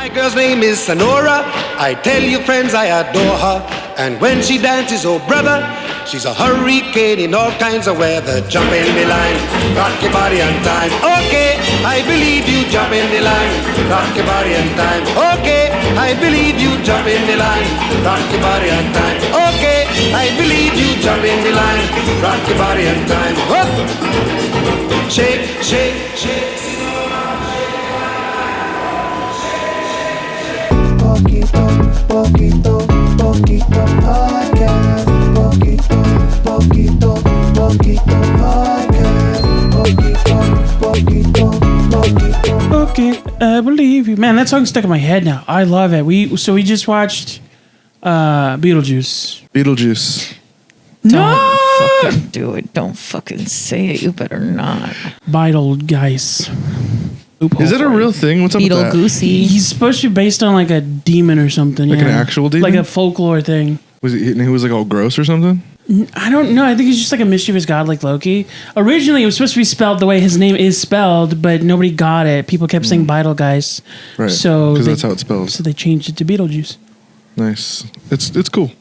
My girl's name is Sonora. I tell you, friends, I adore her. And when she dances, oh brother, she's a hurricane in all kinds of weather. Jump in the line, rock your body on time. Okay, I believe you. Jump in the line, rock your body on time. Okay, I believe you. Jump in the line, rock your body on time. Okay, I believe you. Jump in the line, rock your body on time. Whoop. Shake, shake, shake. Poquito, poquito, poquito podcast. Poquito, poquito, poquito podcast. Poquito, poquito, poquito. Okay, I believe you. Man, that song's stuck in my head now. I love it. We just watched BeetleJuice. BeetleJuice. No! Fucking do it. Don't fucking say it. You better not. BeetleJuice. Is it a real thing? What's up with that? Beetlegoosey. He's supposed to be based on like a demon or something. Like an actual demon? Like a folklore thing. He was like all gross or something? I don't know. I think he's just like a mischievous god like Loki. Originally, it was supposed to be spelled the way his name is spelled, but nobody got it. People kept saying Beetlegeist. Right. So Because that's how it's spelled. So they changed it to Beetlejuice. Nice. It's cool.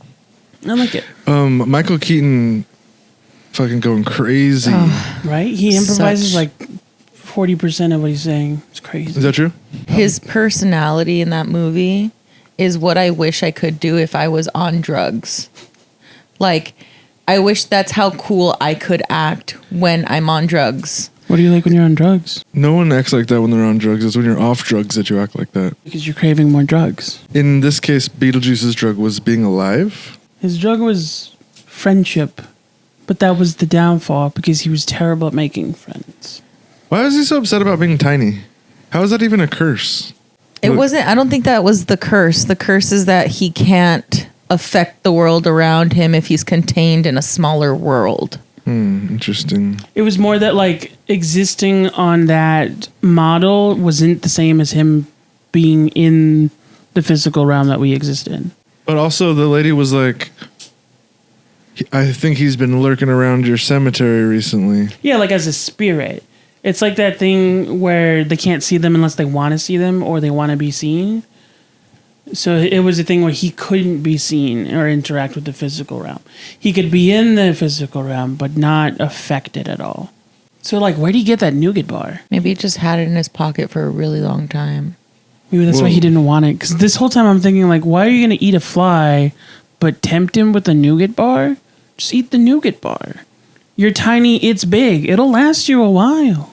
I like it. Michael Keaton fucking going crazy. Right? He improvises Such- like 40% of what he's saying. It's crazy. Is that true? His personality in that movie is what I wish I could do if I was on drugs. Like, I wish that's how cool I could act when I'm on drugs. What do you like when you're on drugs? No one acts like that when they're on drugs. It's when you're off drugs that you act like that. Because you're craving more drugs. In this case, Beetlejuice's drug was being alive. His drug was friendship, but that was the downfall because he was terrible at making friends. Why is he so upset about being tiny? How is that even a curse? It wasn't, I don't think that was the curse. The curse is that he can't affect the world around him if he's contained in a smaller world. Interesting. It was more that like existing on that model wasn't the same as him being in the physical realm that we exist in. But also the lady was like, I think he's been lurking around your cemetery recently. Yeah, like as a spirit. It's like that thing where they can't see them unless they want to see them or they want to be seen. So it was a thing where he couldn't be seen or interact with the physical realm. He could be in the physical realm, but not affect it at all. So like, where do you get that nougat bar? Maybe he just had it in his pocket for a really long time. Maybe that's why he didn't want it. Because this whole time I'm thinking like, why are you going to eat a fly, but tempt him with a nougat bar? Just eat the nougat bar. You're tiny, it's big. It'll last you a while.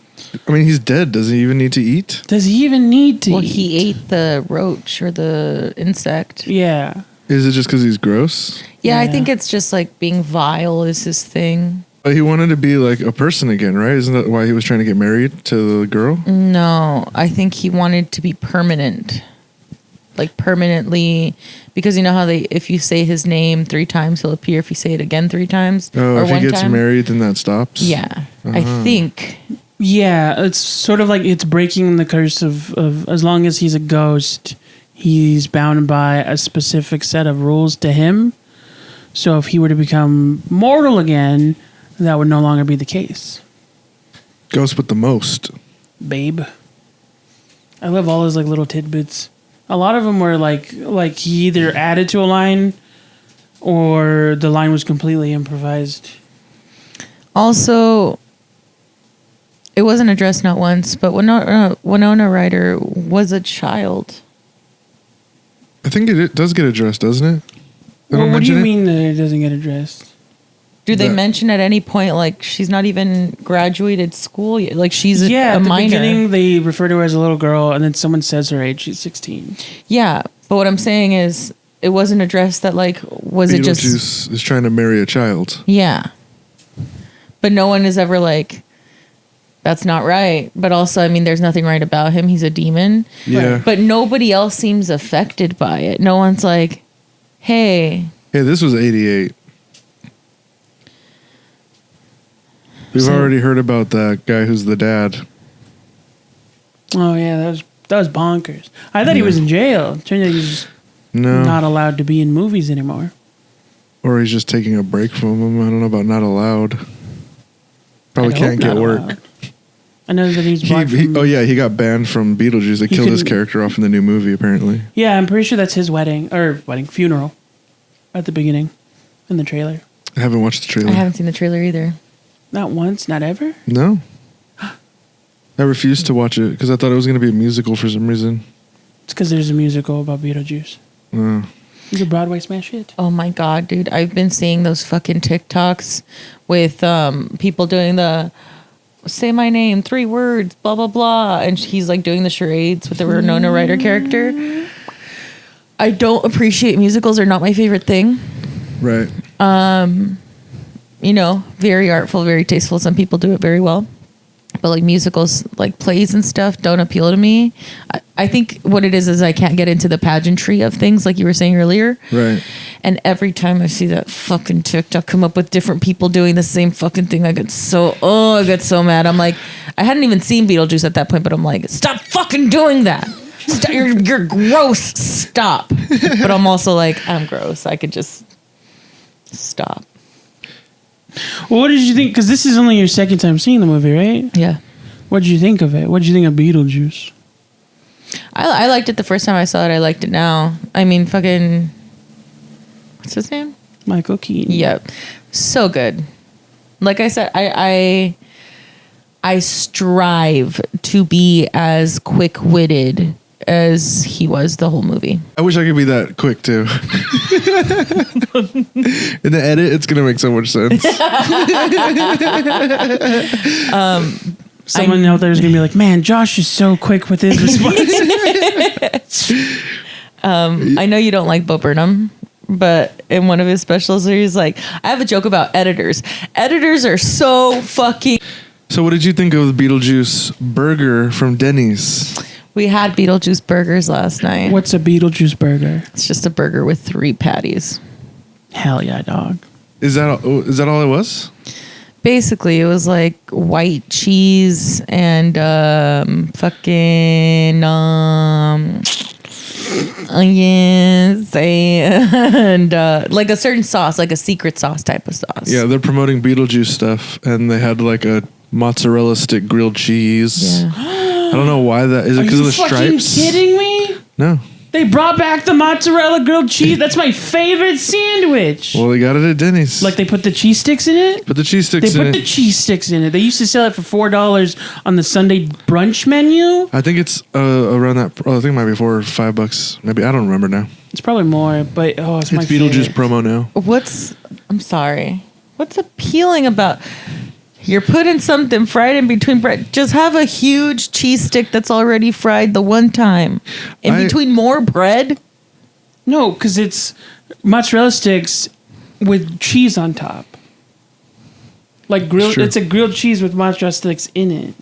I mean, he's dead. Does he even need to eat? Does he even need to Well, eat? he ate the roach or the insect. Yeah. Is it just because he's gross? Yeah, I Yeah. think it's just like being vile is his thing. But he wanted to be like a person again, right? Isn't that why he was trying to get married to the girl? No, I think he wanted to be permanent. Like permanently, because you know how if you say his name 3 times, he'll appear. If you say it again 3 times, Oh, or if he one gets time, married, then that stops? Yeah, I think. Yeah, it's sort of like it's breaking the curse of as long as he's a ghost, he's bound by a specific set of rules to him. So if he were to become mortal again, that would no longer be the case. Ghost with the most. Babe. I love all those like little tidbits. A lot of them were like he either added to a line or the line was completely improvised. Also, it wasn't addressed not once, but Winona Ryder was a child. I think it does get addressed, doesn't it? They Well, don't what do you mention it? mean that it doesn't get addressed? Do they That- mention at any point like she's not even graduated school yet? Like she's Yeah, a at the minor. beginning they refer to her as a little girl, and then someone says her age. She's 16. Yeah, but what I'm saying is it wasn't addressed that like was it just Beetlejuice is trying to marry a child. yeah. But no one is ever like that's not right. But also, I mean, there's nothing right about him. He's a demon. Yeah. But nobody else seems affected by it. No one's like, hey. Hey, this was 88. We've already heard about that guy who's the dad. Oh yeah, that was bonkers. I thought he was in jail. Turned out he's No. not allowed to be in movies anymore. Or he's just taking a break from him. I don't know about not allowed. Probably I'd hope can't get not work. allowed. I know that he's blocked from... he got banned from Beetlejuice. They killed his character off in the new movie, apparently. Yeah, I'm pretty sure that's his funeral at the beginning in the trailer. I haven't watched the trailer. I haven't seen the trailer either. Not once, not ever? No. I refused to watch it because I thought it was going to be a musical for some reason. It's because there's a musical about Beetlejuice. He's a Broadway smash hit. Oh my God, dude. I've been seeing those fucking TikToks with people doing the say my name, 3 words, blah, blah, blah. And he's like doing the charades with the Winona Ryder character. I don't appreciate musicals. They're not my favorite thing. Right. You know, very artful, very tasteful. Some people do it very well. But like musicals, like plays and stuff don't appeal to me. I think what it is I can't get into the pageantry of things like you were saying earlier. Right. And every time I see that fucking TikTok come up with different people doing the same fucking thing, I get so mad. I'm like, I hadn't even seen Beetlejuice at that point, but I'm like, stop fucking doing that. Stop, you're gross. Stop. But I'm also like, I'm gross. I could just stop. Well, what did you think? Because this is only your second time seeing the movie, right? Yeah. What did you think of it? What did you think of Beetlejuice? I liked it the first time I saw it. I liked it now. I mean, fucking... What's his name? Michael Keaton. Yep. So good. Like I said, I strive to be as quick-witted as he was the whole movie. I wish I could be that quick too. In the edit, it's gonna make so much sense. Someone out there is gonna be like, "Man, Josh is so quick with his response." I know you don't like Bo Burnham, but in one of his specials, he's like, "I have a joke about editors. Editors are so fucking." So, what did you think of the Beetlejuice burger from Denny's? We had BeetleJuice burgers last night. What's a Beetlejuice burger? It's just a burger with 3 patties. Hell yeah, dog. Is that all it was? Basically, it was like white cheese and fucking onions and like a certain sauce, like a secret sauce type of sauce. Yeah, they're promoting Beetlejuice stuff, and they had like a mozzarella stick grilled cheese. Yeah. I don't know why that is. It because of the stripes? Are you fucking kidding me? No. They brought back the mozzarella grilled cheese. That's my favorite sandwich. Well, they got it at Denny's. Like they put the cheese sticks in it? Put the cheese sticks They in put it. the cheese sticks in it. They used to sell it for $4 on the Sunday brunch menu. I think it's around that. I think it might be $4 or $5. Maybe I don't remember now. It's probably more, but it's my Beetlejuice favorite. promo now. I'm sorry. What's appealing about... You're putting something fried in between bread. Just have a huge cheese stick that's already fried the one time. In between more bread? No, because it's mozzarella sticks with cheese on top. Like grilled, Sure. It's a grilled cheese with mozzarella sticks in it.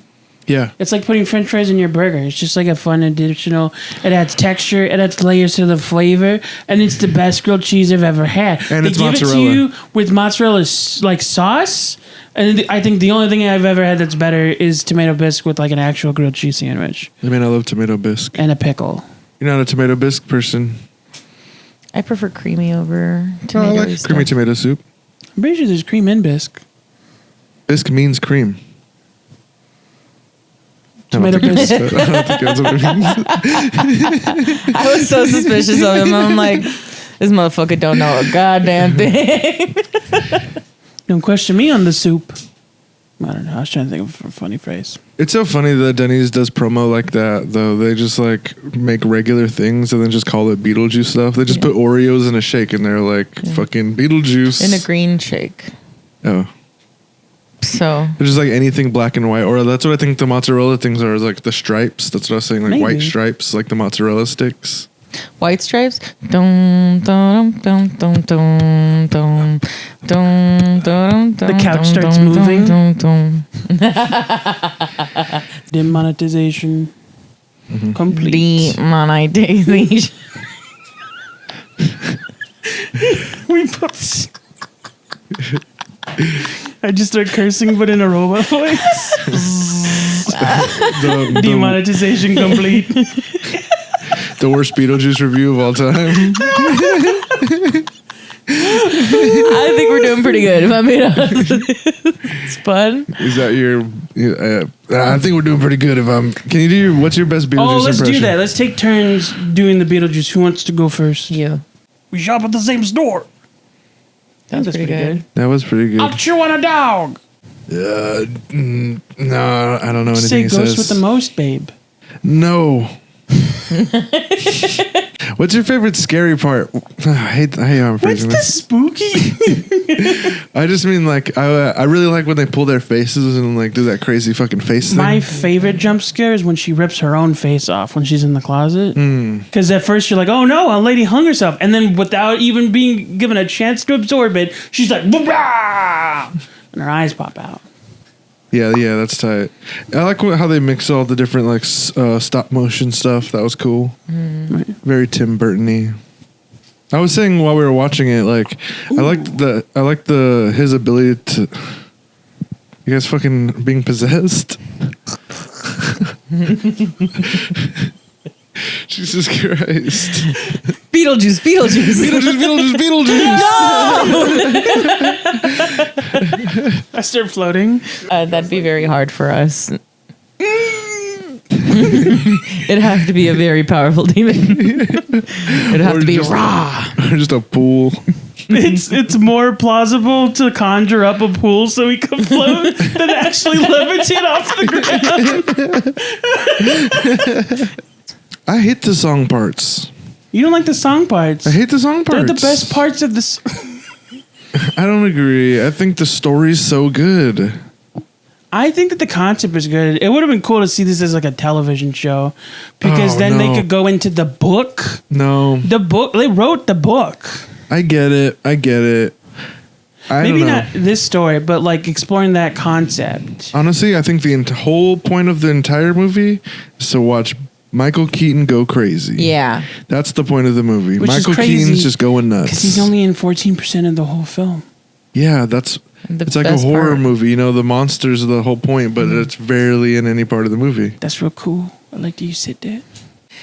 Yeah. It's like putting French fries in your burger. It's just like a fun additional. It adds texture. It adds layers to the flavor, and it's the best grilled cheese I've ever had. And they it's give mozzarella. it to you with mozzarella like sauce, and I think the only thing I've ever had that's better is tomato bisque with like an actual grilled cheese sandwich I mean, I love tomato bisque. and a pickle. You're not a tomato bisque person. I prefer creamy over I tomato. like creamy tomato soup. I'm pretty sure there's cream in bisque. Bisque means cream. Tomato bisque. I don't think that's what it means. I was so suspicious of him. I'm like, this motherfucker don't know a goddamn thing. Don't question me on the soup. I don't know. I was trying to think of a funny phrase. It's so funny that Denny's does promo like that, though. They just like make regular things and then just call it Beetlejuice stuff. They just put Oreos in a shake and they're like fucking Beetlejuice. In a green shake. Oh. So. It's just like anything black and white. Or that's what I think the mozzarella things are, is like the stripes. That's what I was saying, like Maybe. white stripes, like the mozzarella sticks. White stripes. Dum, dum, dum, dum, dum, dum, dum, dum, The couch dum, starts dum, moving. Dum, dum, Demonetization. Complete. Demonetization. We both. I just start cursing, but in a robot voice. The Demonetization complete. worst Beetlejuice review of all time. I think we're doing pretty good, if I'm being honest. It's fun. Is that your? I think we're doing pretty good. Can you do what's your best Beetlejuice Oh, let's impression? do that. Let's take turns doing the Beetlejuice. Who wants to go first? You. We shop at the same store. That's pretty good. That was pretty good. I'll chew on a dog. No, I don't know anything Say he ghost says. with the most, babe. No. What's your favorite scary part? I hate how I'm What's phrasing the this. spooky? I just mean like I really like when they pull their faces and like do that crazy fucking face thing. My favorite jump scare is when she rips her own face off when she's in the closet. Hmm. Because at first you're like, oh no, a lady hung herself. And then without even being given a chance to absorb it, she's like, "Wah!" and her eyes pop out. Yeah, that's tight. I like how they mix all the different like stop motion stuff. That was cool. Very Tim Burton-y. I was saying while we were watching it, like I liked his ability to. You guys fucking being possessed. Jesus Christ. Beetlejuice. Beetlejuice. I start floating. That'd be very hard for us. It'd have to be a very powerful demon. It'd have Or to be just- raw. Or just a pool. It's more plausible to conjure up a pool so we can float than actually levitate off the ground. I hate the song parts. You don't like the song parts. I hate the song parts. They're the best parts of this. I don't agree. I think the story's so good. I think that the concept is good. It would have been cool to see this as like a television show because Oh, then they no. could go into the book. No, The book, they wrote the book. I get it. I Maybe don't know. not this story, but like exploring that concept. Honestly, I think the whole point of the entire movie is to watch Michael Keaton go crazy. Yeah. That's the point of the movie. Which is Michael crazy Keaton's just going Because nuts. he's only in 14% of the whole film. Yeah, it's like a best horror part. movie. You know, the monsters are the whole point, but it's barely in any part of the movie. That's real cool. I like that you sit there.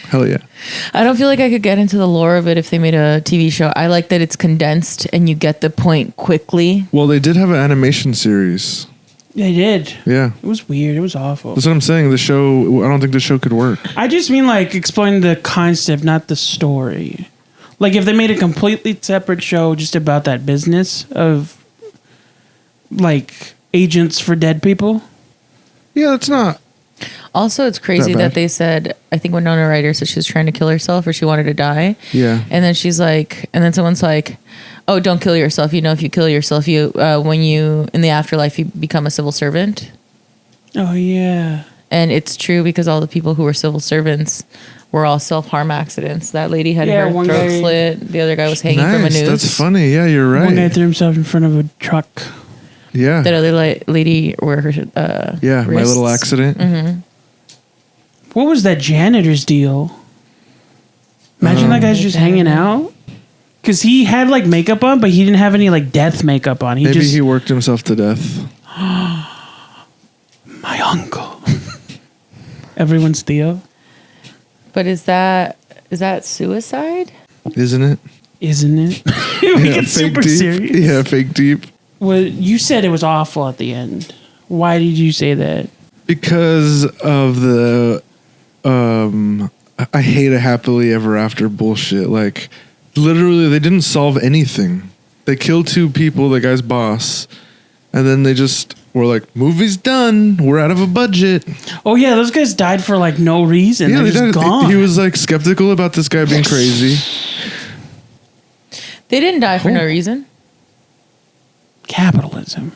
Hell yeah. I don't feel like I could get into the lore of it if they made a TV show. I like that it's condensed and you get the point quickly. Well, they did have an animation series. They did. Yeah. It was weird. It was awful. That's what I'm saying. The show, I don't think the show could work. I just mean like exploring the concept, not the story. Like if they made a completely separate show just about that business of like agents for dead people. Yeah, that's not. Also, it's crazy Not bad. that they said, I think Winona Ryder said she was trying to kill herself or she wanted to die. Yeah. And then she's like, and then someone's like, oh, don't kill yourself. You know, if you kill yourself, you when you in the afterlife, you become a civil servant. Oh yeah. And it's true because all the people who were civil servants were all self-harm accidents. That lady had Yeah, her one throat guy- slit. The other guy was hanging from a Nice. noose. That's funny. Yeah, you're One guy right. threw himself in front of a truck. Yeah. That other lady where her Yeah, my little wrists- accident. What was that janitor's deal? Imagine that guy's just hanging out. Because he had like makeup on, but he didn't have any like death makeup on. Maybe he worked himself to death. My uncle. Everyone's Theo, But is that suicide? Isn't it? isn't it? We get super deep. serious. Yeah, fake deep. Well, you said it was awful at the end. Why did you say that? Because of the I hate a happily ever after bullshit. Like literally they didn't solve anything. They killed two people, the guy's boss, and then they just were like, movie's done. We're out of a budget. Oh yeah, those guys died for like no reason. Yeah, They're they just died. gone. He was like skeptical about this guy being crazy. They didn't die for no reason. Capitalism.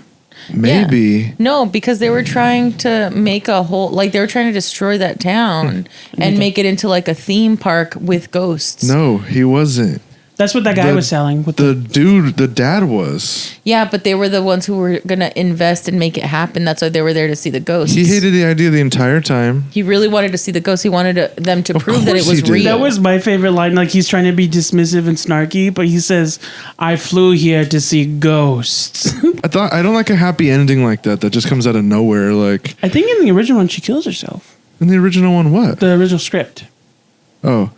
Maybe. No, because they were trying to make a whole, like they were trying to destroy that town and make it into like a theme park with ghosts. No, he wasn't. That's what that guy was selling. With The dude, the dad was. Yeah, but they were the ones who were going to invest and make it happen. That's why they were there to see the ghosts. He hated the idea the entire time. He really wanted to see the ghosts. He wanted them to prove that it course was he did. real. That was my favorite line. Like he's trying to be dismissive and snarky, but he says, "I flew here to see ghosts." I don't like a happy ending like that just comes out of nowhere. Like I think in the original one she kills herself. in the original one, what? The original script. Oh,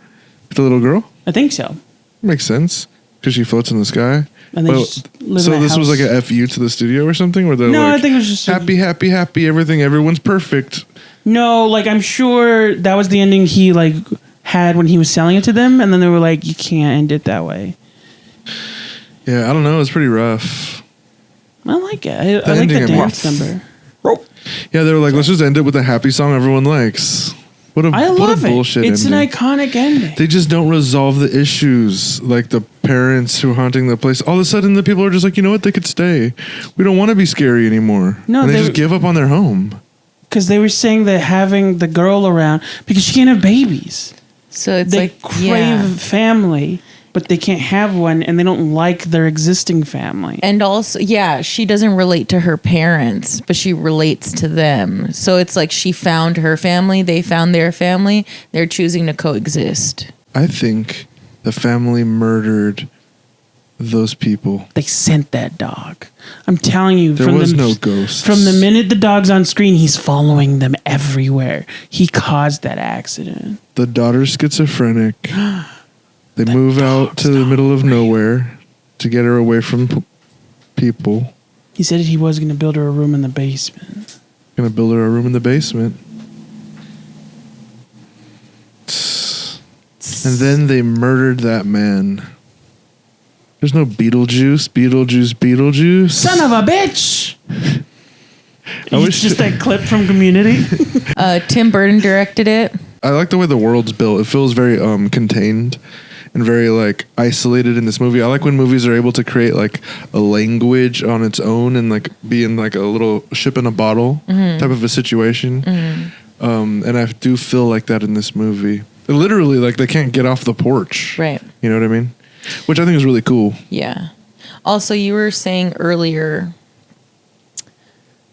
the little girl? I think so. Makes sense. because she floats in the sky. And they just live so in a this was house. like a FU to the studio or something, where they're No, like, I think it was just happy, happy, happy, everything, everyone's perfect. No, like I'm sure that was the ending he like had when he was selling it to them, and then they were like, "You can't end it that way." Yeah, I don't know. It's pretty rough. I like it. I like the ending, dance number. Yeah, they were like, let's just end it with a happy song everyone likes. What a I love what a bullshit it. It's ending. an iconic ending. They just don't resolve the issues, like the parents who are haunting the place. All of a sudden, the people are just like, you know what? They could stay. We don't want to be scary anymore. No, and they they just give up on their home. Because they were saying that having the girl around because she can't have babies. So it's They like crave family, but they can't have one, and they don't like their existing family. And also, yeah, she doesn't relate to her parents, but she relates to them. So it's like she found her family, they found their family, they're choosing to coexist. I think the family murdered those people. They sent that dog. I'm telling you, There was no ghosts. From the minute the dog's on screen, he's following them everywhere. He caused that accident. The daughter's schizophrenic. They move out to the middle of nowhere to get her away from people. He said he was going to build her a room in the basement. Gonna build her a room in the basement. And then they murdered that man. There's no BeetleJuice, BeetleJuice. Son of a bitch! I It's wish just that clip from Community. Tim Burton directed it. I like the way the world's built. It feels very contained and very like isolated in this movie. I like when movies are able to create like a language on its own and like be in like a little ship in a bottle type of a situation. And I do feel like that in this movie. Literally, like they can't get off the porch. Right. You know what I mean? Which I think is really cool. Yeah. Also, you were saying earlier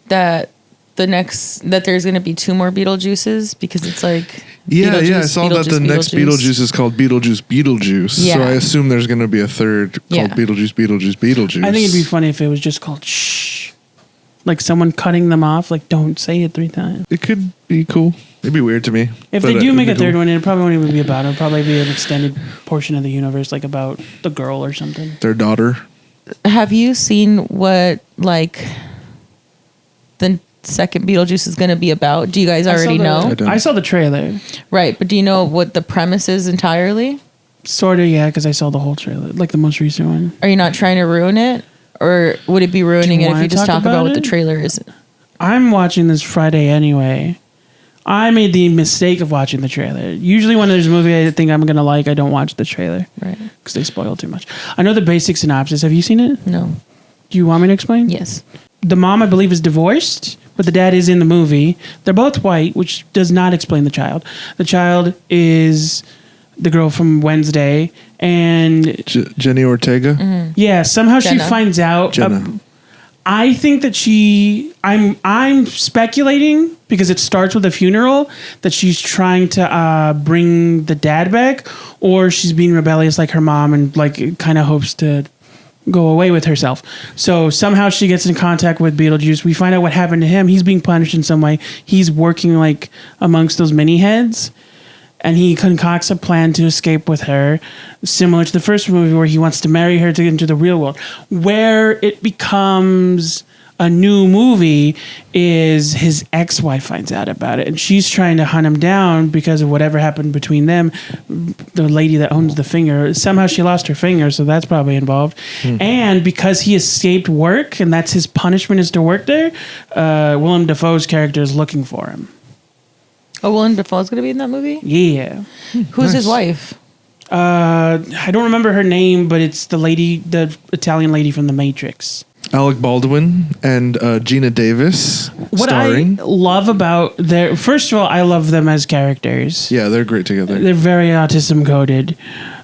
that there's going to be 2 more Beetlejuices because it's like Yeah, I Beetlejuice, saw that the next Beetlejuice is called BeetleJuice. Yeah. So I assume there's going to be a third called Yeah. Beetlejuice. I think it'd be funny if it was just called Shh. Like someone cutting them off, like don't say it 3 times. It could be cool. It'd be weird to me. If but they do it'd make be a third cool. one, it probably won't even be about it. It'll probably be an extended portion of the universe, like about the girl or something. Their daughter. Have you seen what like the second Beetlejuice is going to be about? Do you guys already I know? don't. I saw the trailer. Right, but do you know what the premise is entirely? Sort of, yeah, because I saw the whole trailer, like the most recent one. Are you not trying to ruin it? Or would it be ruining Do you it if wanna you just talk talk about about what the it? trailer is? I'm watching this Friday anyway. I made the mistake of watching the trailer. Usually when there's a movie I think I'm going to like, I don't watch the trailer. Right. Because they spoil too much. I know the basic synopsis. Have you seen it? No. Do you want me to explain? Yes. The mom, I believe, is divorced, but the dad is in the movie. They're both white, which does not explain the child. The child is the girl from Wednesday, and Jenny Ortega. yeah, somehow she Jenna. finds out. Jenna. I think that I'm speculating because it starts with a funeral that she's trying to bring the dad back, or she's being rebellious like her mom and like kind of hopes to go away with herself. So somehow she gets in contact with Beetlejuice. We find out what happened to him. He's being punished in some way. He's working like amongst those mini heads. And he concocts a plan to escape with her, similar to the first movie where he wants to marry her to get into the real world. Where it becomes a new movie is his ex-wife finds out about it, and she's trying to hunt him down because of whatever happened between them. The lady that owns the finger, somehow she lost her finger, so that's probably involved. And because he escaped work, and that's his punishment is to work there, Willem Dafoe's character is looking for him. Oh, Willem Dafoe's going to be in that movie? Yeah. Who's his wife? I don't remember her name, but it's the Italian lady from The Matrix. Alec Baldwin and Gina Davis What starring. I love about first of all, I love them as characters. Yeah, they're great together. They're very autism coded.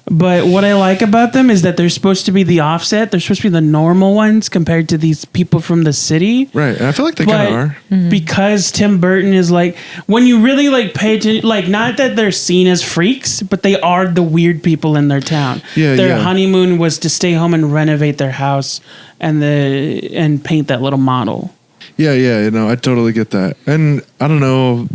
But what I like about them is that they're supposed to be the offset. They're supposed to be the normal ones compared to these people from the city. Right, and I feel like they kind of are. Because Tim Burton is like, when you really like pay attention, like not that they're seen as freaks, but they are the weird people in their town. Yeah, their yeah. honeymoon was to stay home and renovate their house and paint that little model. Yeah, you know, I totally get that. And I don't know.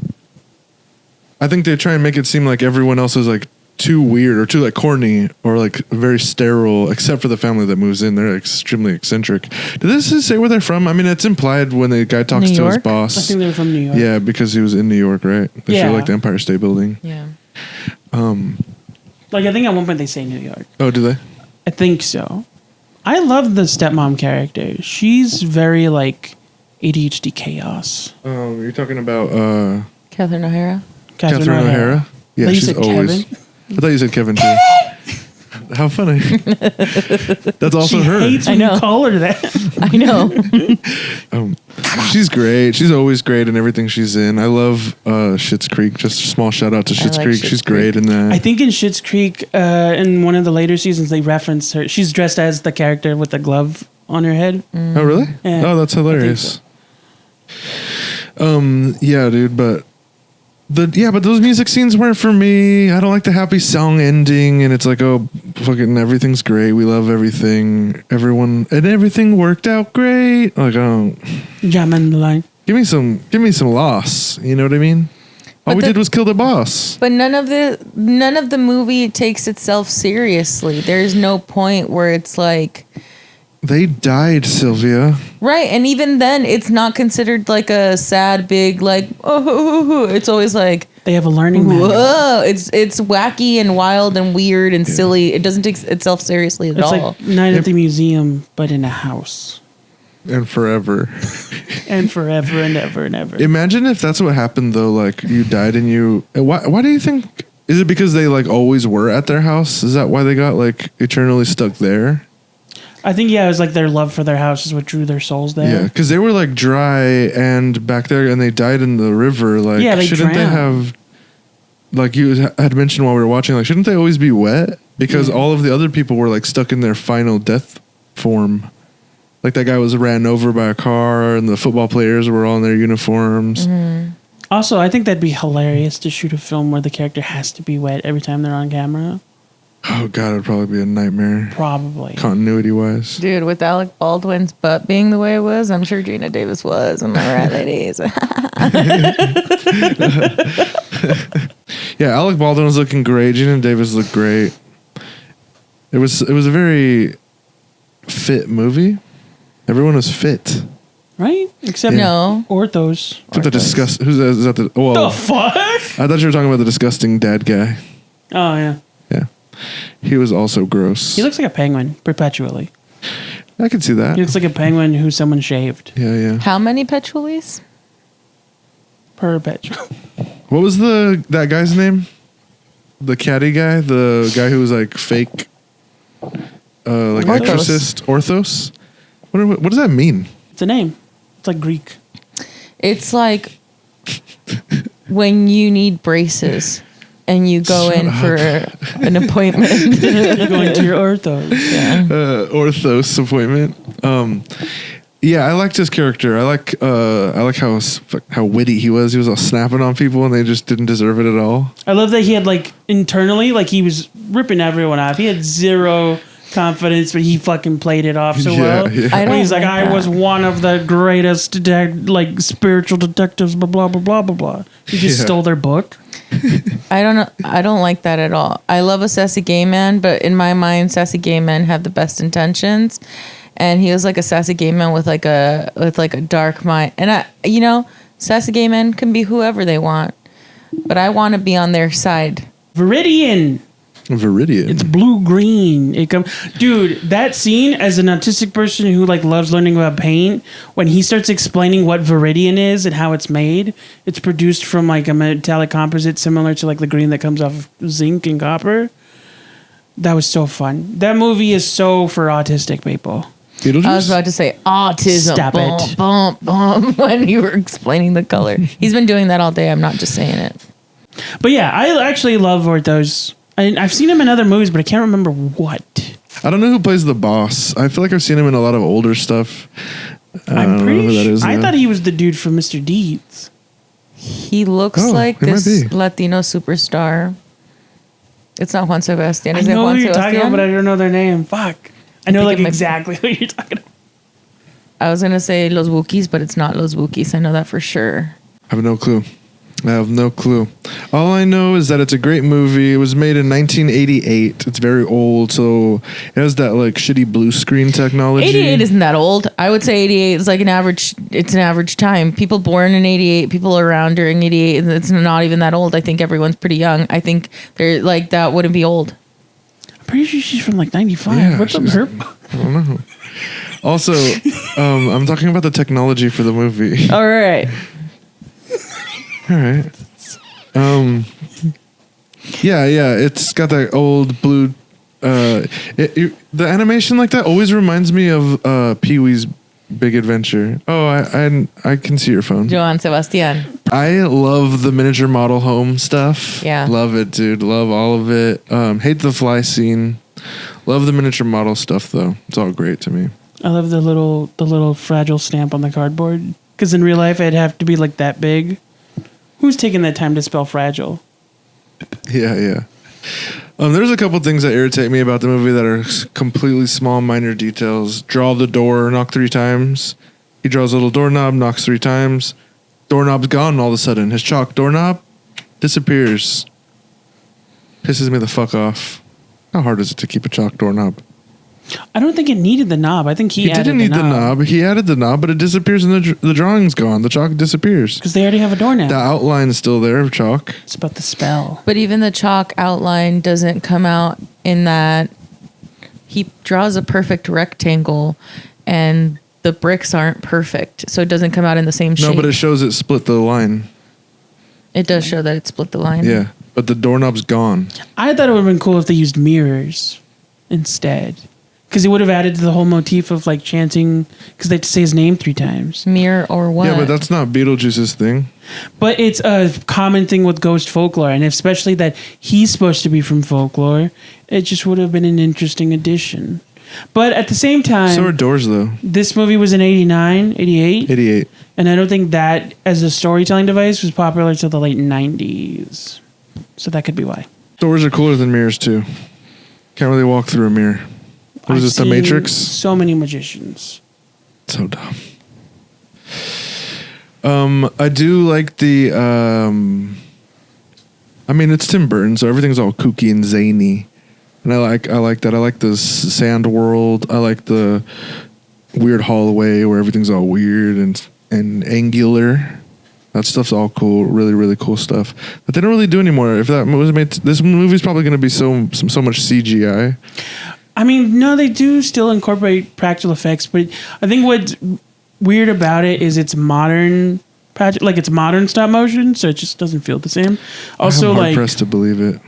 I think they try and make it seem like everyone else is like too weird or too like corny or like very sterile, except for the family that moves in. They're extremely eccentric. Did this say where they're from? I mean, it's implied when the guy talks New to his York? boss. I think they're from New York. Yeah, because he was in New York, right? They show like the Empire State Building. Yeah. Like, I think at one point they say New York. Oh, do they? I think so. I love the stepmom character. She's very, like, ADHD chaos. Oh, you're talking about Catherine O'Hara. Catherine O'Hara? Yeah, Thought you she's said always. Kevin. I thought you said Kevin too. How funny. That's also She her. hates I when know. you call her that. I know. She's great. She's always great in everything she's in. I love Schitt's Creek. Just a small shout out to Schitt's like Creek. Schitt's She's Creek. great in that. I think in Schitt's Creek, in one of the later seasons, they reference her. She's dressed as the character with the glove on her head. Oh, really? Yeah, Oh, that's hilarious. Yeah, dude, but but those music scenes weren't for me. I don't like the happy song ending, and it's like, oh, fucking everything's great. We love everything. Everything worked out great. Like, oh, Jamming the line. give me some loss. You know what I mean? All But we the- did was kill the boss. But none of the movie takes itself seriously. There's no point where it's like, They died, Sylvia. right, and even then it's not considered like a sad big like oh, it's always like They have a learning manual. whoa, it's wacky and wild and weird and silly. It doesn't take itself seriously at It's all. like Night at the Museum, but in a house. And forever. And forever and ever and ever. Imagine if that's what happened though. Like you died and you. Why do you think? Is it because they like always were at their house? Is that why they got like eternally stuck there? I think, it was like their love for their house is what drew their souls there. Yeah, because they were like dry and back there, and they died in the river. Like, Yeah, they shouldn't they drowned. have? Like you had mentioned while we were watching, like shouldn't they always be wet? Because all of the other people were like stuck in their final death form. Like that guy was ran over by a car, and the football players were all in their uniforms. Also, I think that'd be hilarious to shoot a film where the character has to be wet every time they're on camera. Oh god, it'd probably be a nightmare, Probably. continuity wise. Dude, with Alec Baldwin's butt being the way it was, I'm sure Gina Davis was. Am I right, ladies? Yeah, Alec Baldwin was looking great. Gina Davis looked great. It was a very fit movie. Everyone was fit. Right? Except No. Orthos. Except the disgust. Who's that? Is that the? Well, The fuck? I thought you were talking about the disgusting dad guy. Oh, yeah. Yeah, he was also gross. He looks like a penguin perpetually. I could see that. He looks like a penguin who someone shaved. Yeah. How many petulies? Perpetual. What was that guy's name? The caddy guy, the guy who was like fake, like Orthos. exorcist, Orthos. What does that mean? It's a name. It's like Greek. It's like when you need braces and you go in for an appointment. You're going to your orthos. Orthos appointment. Yeah, I liked his character. I like how witty he was. He was all snapping on people, and they just didn't deserve it at all. I love that he had like internally, like he was ripping everyone off. He had zero confidence, but he fucking played it off so well. Yeah. I When he's like, don't like I that. was one of the greatest spiritual detectives, blah blah blah blah blah blah. He just Yeah. stole their book. I don't know. I don't like that at all. I love a sassy gay man, but in my mind, sassy gay men have the best intentions. And he was like a sassy gay man with like a dark mind. And sassy gay men can be whoever they want, but I want to be on their side. Viridian. Viridian. It's blue green. Dude, that scene as an autistic person who like loves learning about paint, when he starts explaining what viridian is and how it's made, it's produced from like a metallic composite similar to like the green that comes off of zinc and copper. That was so fun. That movie is so for autistic people. BeetleJuice? I was about to say autism. Stop bum, it. Bum, bum, when you were explaining the color. He's been doing that all day. I'm not just saying it. But yeah, I actually love Orthos. I've seen him in other movies, but I can't remember what. I don't know who plays the boss. I feel like I've seen him in a lot of older stuff. I I'm don't know pretty who that sure. is, I though. thought he was the dude from Mr. Deeds. He looks Oh, like he might this be. Latino superstar. It's not Juan Sebastian. I Is it know Juan who you're talking about, Sebastian? but I don't know their name. Fuck. I know think like it might be- exactly who you're talking about. I was going to say Los Bukis, but it's not Los Bukis. I know that for sure. I have no clue. I have no clue. All I know is that it's a great movie. It was made in 1988. It's very old, so it has that like shitty blue screen technology. 88 isn't that old. I would say 88 is like an average. It's an average time. People born in 88, people around during 88. It's not even that old. I think everyone's pretty young. I think they're like that wouldn't be old. I'm pretty sure she's from like 95. Yeah, What's up with her? I don't know. Also, I'm talking about the technology for the movie. All right. All right. Yeah. It's got that old blue. The animation like that always reminds me of Pee-wee's Big Adventure. Oh, I can see your phone. Joan Sebastian. I love the miniature model home stuff. Yeah. Love it, dude. Love all of it. Hate the fly scene. Love the miniature model stuff though. It's all great to me. I love the little fragile stamp on the cardboard. Because in real life, it'd have to be like that big. Who's taking that time to spell fragile? Yeah. There's a couple things that irritate me about the movie that are completely small, minor details. Draw the door, knock 3 times. He draws a little doorknob, knocks 3 times. Doorknob's gone all of a sudden. His chalk doorknob disappears. Pisses me the fuck off. How hard is it to keep a chalk doorknob? I don't think it needed the knob. I think he added didn't need the knob. He added the knob, but it disappears and the drawing's gone. The chalk disappears. Because they already have a door now. The outline's still there of chalk. It's about the spell. But even the chalk outline doesn't come out in that he draws a perfect rectangle and the bricks aren't perfect. So it doesn't come out in the same shape. No, but it shows it split the line. It does show that it split the line. Yeah, but the doorknob's gone. I thought it would have been cool if they used mirrors instead. Because it would have added to the whole motif of like chanting, because they have to say his name 3 times. Mirror or what? Yeah, but that's not Beetlejuice's thing. But it's a common thing with ghost folklore, and especially that he's supposed to be from folklore, it just would have been an interesting addition. But at the same time, So are doors, though. this movie was in 89, 88, 88. and I don't think that as a storytelling device was popular until the late 90s. So that could be why. Doors are cooler than mirrors, too. Can't really walk through a mirror. What is I've this, The seen Matrix? So many magicians. So dumb. I do like the... I mean, it's Tim Burton, so everything's all kooky and zany. And I like that. I like the sand world. I like the weird hallway where everything's all weird and angular. That stuff's all cool. Really, really cool stuff. But they don't really do anymore. If that was made, this movie's probably going to be so much CGI. I mean, no, they do still incorporate practical effects, but I think what's weird about it is it's modern, like it's modern stop motion, so it just doesn't feel the same. Also, I'm hard like pressed to believe it.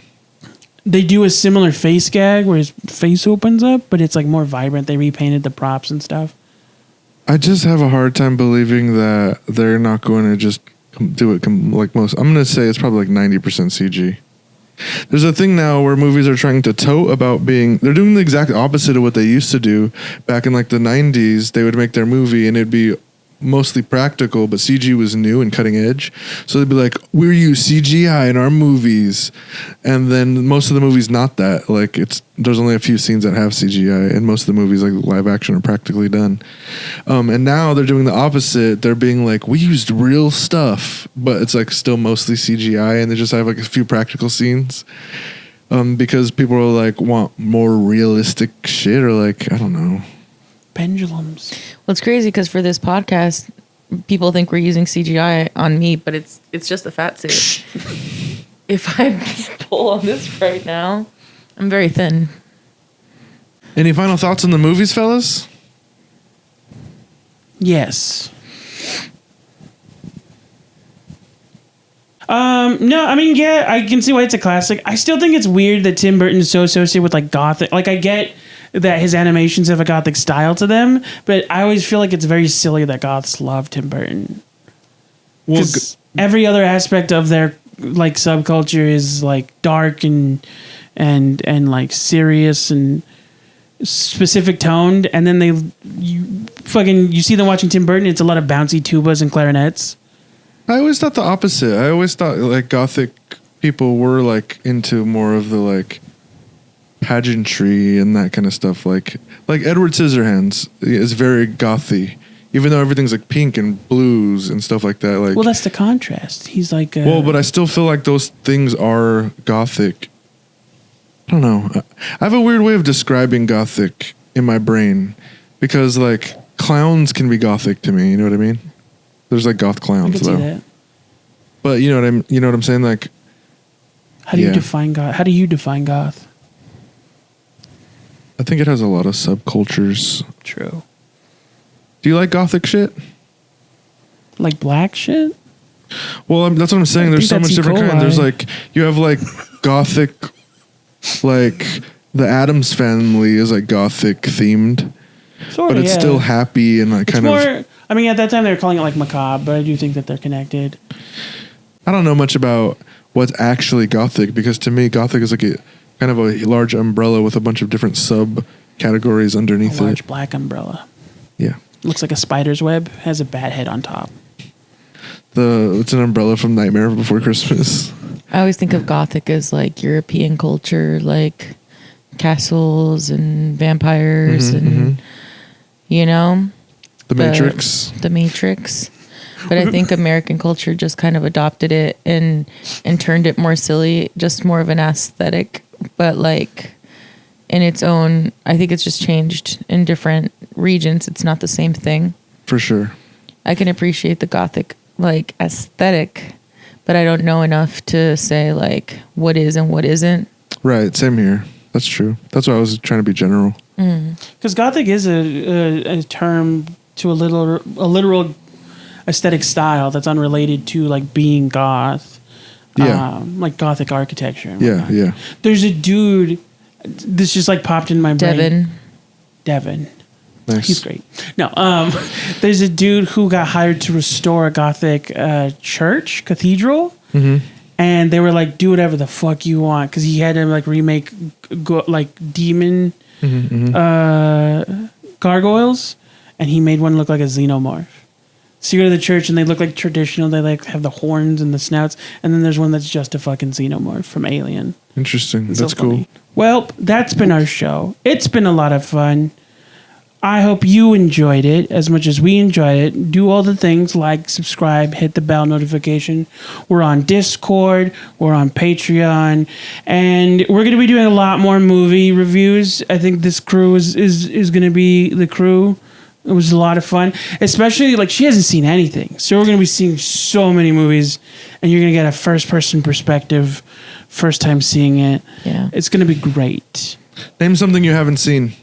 they do a similar face gag where his face opens up, but it's like more vibrant. They repainted the props and stuff. I just have a hard time believing that they're not going to just do it like most. I'm going to say it's probably like 90% CG. There's a thing now where movies are trying to tote about they're doing the exact opposite of what they used to do. Back in like the 90s, they would make their movie and it'd be mostly practical, but CG was new and cutting edge. So they'd be like, we use CGI in our movies. And then most of the movies not that. Like there's only a few scenes that have CGI, and most of the movies like live action are practically done. And now they're doing the opposite. They're being like, we used real stuff, but it's like still mostly CGI, and they just have like a few practical scenes. Because people are like want more realistic shit, or like, I don't know. Pendulums. Well, it's crazy because for this podcast, people think we're using CGI on me, but it's just a fat suit. If I pull on this right now, I'm very thin. Any final thoughts on the movies, fellas? Yes. No, I mean, yeah, I can see why it's a classic. I still think it's weird that Tim Burton is so associated with like gothic. Like, I get that his animations have a gothic style to them, but I always feel like it's very silly that goths love Tim Burton. Because every other aspect of their like subculture is like dark and like serious and specific toned, and then you see them watching Tim Burton, it's a lot of bouncy tubas and clarinets. I always thought the opposite. I always thought like gothic people were like into more of the like pageantry and that kind of stuff. Like Edward Scissorhands is very gothy. even though everything's like pink and blues and stuff like that. Like, Well, that's the contrast. He's like, well, but I still feel like those things are gothic. I don't know. I have a weird way of describing gothic in my brain because like clowns can be gothic to me. You know what I mean? There's like goth I clowns can see though. that. But you know what I'm saying? Like, How do you Yeah. define goth? How do you define goth? I think it has a lot of subcultures. True. Do you like gothic shit? Like black shit? Well, that's what I'm saying. I There's so think much that's different E. kind. There's coli. like you have like gothic, like the Addams Family is like gothic themed, Sort but of, it's yeah. still happy and like It's kind more. of. I mean, at that time they were calling it like macabre, but I do think that they're connected. I don't know much about what's actually gothic because to me, gothic is like a kind of a large umbrella with a bunch of different subcategories A underneath large it. black umbrella. Yeah, Looks like a spider's web. Has a bat head on top. it's an umbrella from Nightmare Before Christmas. I always think of Gothic as like European culture, like castles and vampires and you know The Matrix. The Matrix. But I think American culture just kind of adopted it and turned it more silly, just more of an aesthetic, but like in its own. I think it's just changed in different regions. It's not the same thing. For sure. I can appreciate the Gothic like aesthetic, but I don't know enough to say like what is and what isn't. Right. Same here. That's true. That's why I was trying to be general. Because gothic is a term to a literal aesthetic style that's unrelated to like being goth. Yeah. Like gothic architecture. and Yeah. whatnot. Yeah. There's a dude. This just like popped in my brain. Devin. Nice. He's great. No, there's a dude who got hired to restore a Gothic church cathedral, and they were like, "Do whatever the fuck you want," because he had to like remake like demon gargoyles, and he made one look like a xenomorph. So you go to the church and they look like traditional. They like have the horns and the snouts, and then there's one that's just a fucking xenomorph from Alien. Interesting. It's That's so funny. cool. Well, that's been our show. It's been a lot of fun. I hope you enjoyed it as much as we enjoyed it. Do all the things like subscribe, hit the bell notification. We're on Discord, we're on Patreon, and we're going to be doing a lot more movie reviews. I think this crew is going to be the crew. It was a lot of fun, especially like she hasn't seen anything. So we're going to be seeing so many movies, and you're going to get a first-person perspective, first time seeing it. Yeah. It's going to be great. Name something you haven't seen.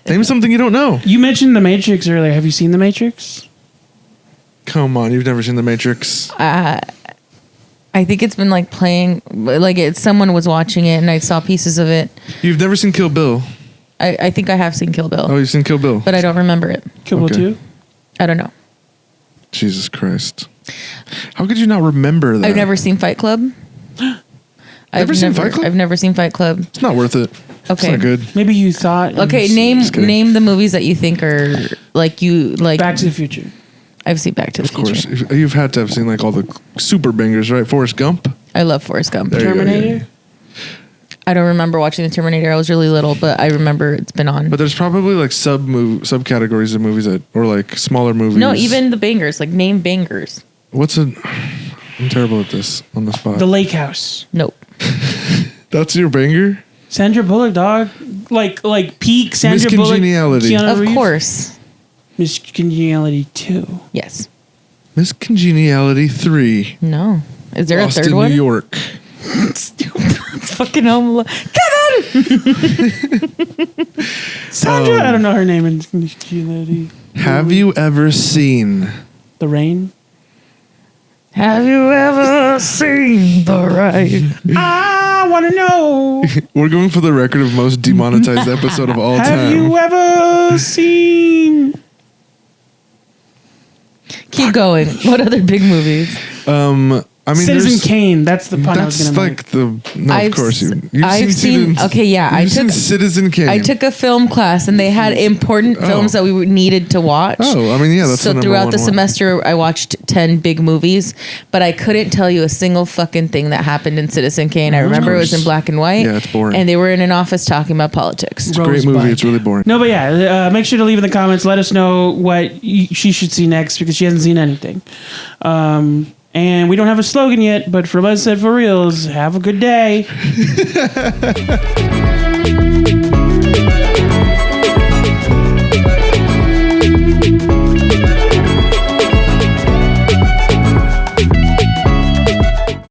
Name something you don't know. You mentioned The Matrix earlier. Have you seen The Matrix? Come on, you've never seen The Matrix. I think it's been like playing, like someone was watching it and I saw pieces of it. You've never seen Kill Bill. I think I have seen Kill Bill, Oh, you've seen Kill Bill. but I don't remember it. Kill Bill Okay. 2? I don't know. Jesus Christ. How could you not remember that? I've never seen Fight Club. Never seen Fight Club? I've never seen Fight Club. It's not worth it. It's Okay. not good. Maybe you thought. Okay, Just kidding. name the movies that you think are like you like. Back to the Future. I've seen Back to the Of course. Future. You've had to have seen like all the super bangers, right? Forrest Gump. I love Forrest Gump. There you go, Terminator? I don't remember watching the Terminator. I was really little, but I remember it's been on. But there's probably like subcategories of movies that, or like smaller movies. No, even the bangers. Like name bangers. I'm terrible at this on the spot. The Lake House. Nope. That's your banger? Sandra Bullock, dog. Like peak Sandra Bullock. Miscongeniality. Keanu Of Reeves. course. Miss Congeniality 2. Yes. Miss Congeniality 3. No. Is there Lost a third in one? New York. It's fucking Home Alone. Sandra, I don't know her name in Miss Congeniality. Have you ever seen The Rain. Have you ever seen the rain? I want to know. We're going for the record of most demonetized episode of all Have time. you ever seen? Keep going. What other big movies? I mean, Citizen Kane. That's the pun I was that's going to like make. the. No, of course you've I've seen. Okay, yeah, I You've seen took Citizen Kane. I took a film class, and they had important films that we needed to watch. Oh, I mean, yeah, that's so the number throughout one the one. semester, I watched 10 big movies, but I couldn't tell you a single fucking thing that happened in Citizen Kane. I remember it was in black and white. Yeah, it's boring. And they were in an office talking about politics. It's a great movie. It's really boring. No, but yeah, make sure to leave in the comments. Let us know what she should see next because she hasn't seen anything. And we don't have a slogan yet, but for Let's Said For Reals, have a good day.